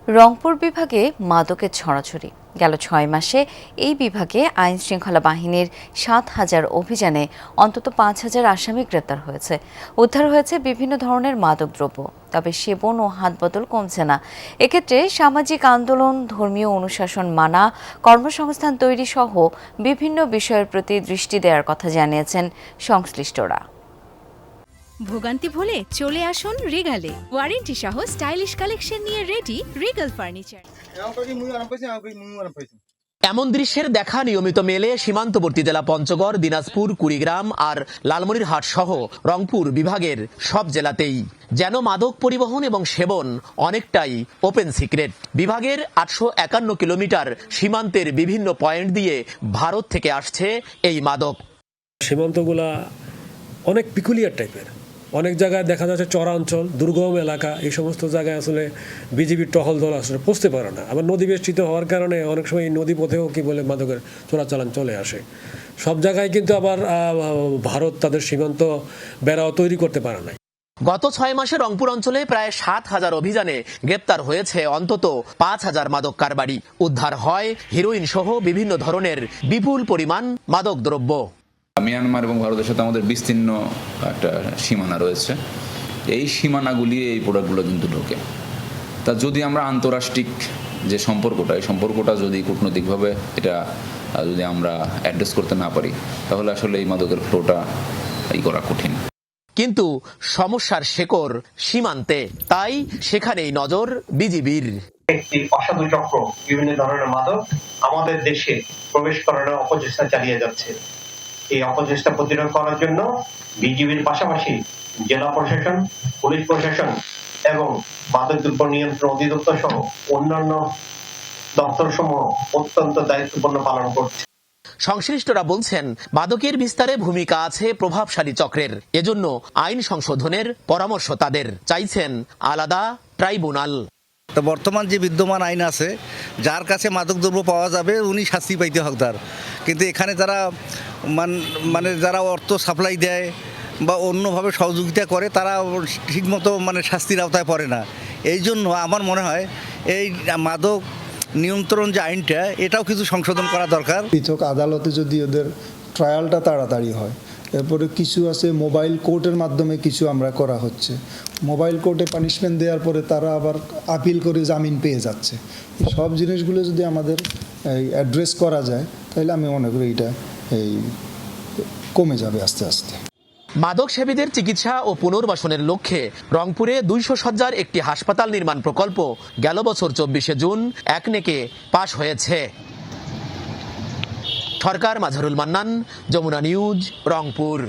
রংপুর বিভাগে মাদকের ছড়াছড়ি। গেল ৬ মাসে এই বিভাগে আইন শৃঙ্খলা বাহিনীর ৭,০০০ অভিযানে অন্তত ৫,০০০ আসামি গ্রেপ্তার হয়েছে। উদ্ধার হয়েছে বিভিন্ন ধরনের মাদকদ্রব্য। তবে সেবন ও হাতবদল কমছে না। এক্ষেত্রে সামাজিক আন্দোলন, ধর্মীয় অনুশাসন মানা, কর্মসংস্থান তৈরি সহ বিভিন্ন বিষয়ের প্রতি দৃষ্টি দেওয়ার কথা জানিয়েছেন সংশ্লিষ্টরা। ভোগান্তি ভুলে চলে আসুন রিগালে। ওয়ারেন্টি সহ স্টাইলিশ কালেকশন নিয়ে রেডি রিগাল ফার্নিচার। এমন দৃশ্যের দেখা নিয়মিত মেলে সীমান্তবর্তী জেলা পঞ্চগড়, দিনাজপুর, কুড়িগ্রাম আর লালমনিরহাট সহ রংপুর বিভাগের সব জেলাতেই। যেন মাদক পরিবহন এবং সেবন অনেকটাই ওপেন সিক্রেট। বিভাগের ৮৫১ কিলোমিটার সীমান্তের বিভিন্ন পয়েন্ট দিয়ে ভারত থেকে আসছে এই মাদক। সীমান্তগুলা অনেক পিকুলিয়ার টাইপের। অনেক জায়গায় দেখা যাচ্ছে চরাঞ্চল, দুর্গম এলাকা, এই সমস্ত জায়গায় আসলে বিজিবির টহল দল আসলে পৌঁছতে পারে না। আবার নদী বেষ্টিত হওয়ার কারণে অনেক সময় নদী পথেও মাদকের চোরাচালান চলে আসে। সব জায়গায় কিন্তু আবার ভারত তাদের সীমান্ত বেড়াও তৈরি করতে পারে না। গত ৬ মাসে রংপুর অঞ্চলে প্রায় ৭,০০০ অভিযানে গ্রেপ্তার হয়েছে অন্তত ৫,০০০ মাদক কারবারি। উদ্ধার হয় হিরোইন সহ বিভিন্ন ধরনের বিপুল পরিমাণ মাদক দ্রব্য। মিয়ানমার এবং ভারতের সাথে আমাদের বিস্তীর্ণ একটা সীমানা রয়েছে। এই সীমানাগুলি এই প্রোডাক্টগুলো কিন্তু ঢোকে। তা যদি আমরা আন্তরাষ্ট্রিক যে সম্পর্কটা, এই সম্পর্কটা যদি কূটনৈতিকভাবে এটা যদি আমরা অ্যাড্রেস করতে না পারি, তাহলে আসলে এই মাদকের ফ্লোটা করা কঠিন। কিন্তু সমস্যার শেকড় সীমান্তে, তাই সেখানেই নজর বিজিবির। একটি অসাধু চক্র বিভিন্ন ধরনের মাদক আমাদের দেশে প্রবেশ করানোর অপচেষ্টা চালিয়ে যাচ্ছে। এই অপচেষ্টা প্রতিরোধ করার জন্য বিজিবির পাশাপাশি জেলা প্রশাসন, পুলিশ প্রশাসন এবং মাদকদ্রব্য নিয়ন্ত্রণ অধিদপ্তর সহ অন্যান্য দপ্তরসমূহ অত্যন্ত দায়িত্বপূর্ণ পালন করছে। সংশ্লিষ্টরা বলছেন, মাদকের বিস্তারে ভূমিকা আছে প্রভাবশালী চক্রের। এজন্য আইন সংশোধনের পরামর্শ তাদের। চাইছেন আলাদা ট্রাইব্যুনাল। তো বর্তমান যে বিদ্যমান আইন আছে, যার কাছে মাদকদ্রব্য পাওয়া যাবে উনি শাস্তি পাইতে হকদার। কিন্তু এখানে যারা মানে যারা অর্থ সাপ্লাই দেয় বা অন্যভাবে সহযোগিতা করে, তারা ঠিকমতো শাস্তির আওতায় পড়ে না। এই জন্য আমার মনে হয় এই মাদক নিয়ন্ত্রণ যে আইনটা, এটাও কিছু সংশোধন করা দরকার। পৃথক আদালতে যদি ওদের ট্রায়ালটা তাড়াতাড়ি হয়। এরপরে কিছু আছে মোবাইল কোর্টের মাধ্যমে কিছু আমরা করা হচ্ছে। মোবাইল কোর্টে পানিশমেন্ট দেওয়ার পরে তারা আবার আপিল করে জামিন পেয়ে যাচ্ছে। এই সব জিনিসগুলো যদি আমাদের অ্যাড্রেস করা যায়, তাহলে আমি মনে করি এটা কমে যাবে আস্তে আস্তে। মাদক সেবীদের চিকিৎসা ও পুনর্বাসনের লক্ষ্যে রংপুরে ২০০ শয্যার একটি হাসপাতাল নির্মাণ প্রকল্প গেল বছর ২৪শে জুন একনেকে পাশ হয়েছে। সরকার, মাঝারুল মান্নান, যমুনা নিউজ, রংপুর।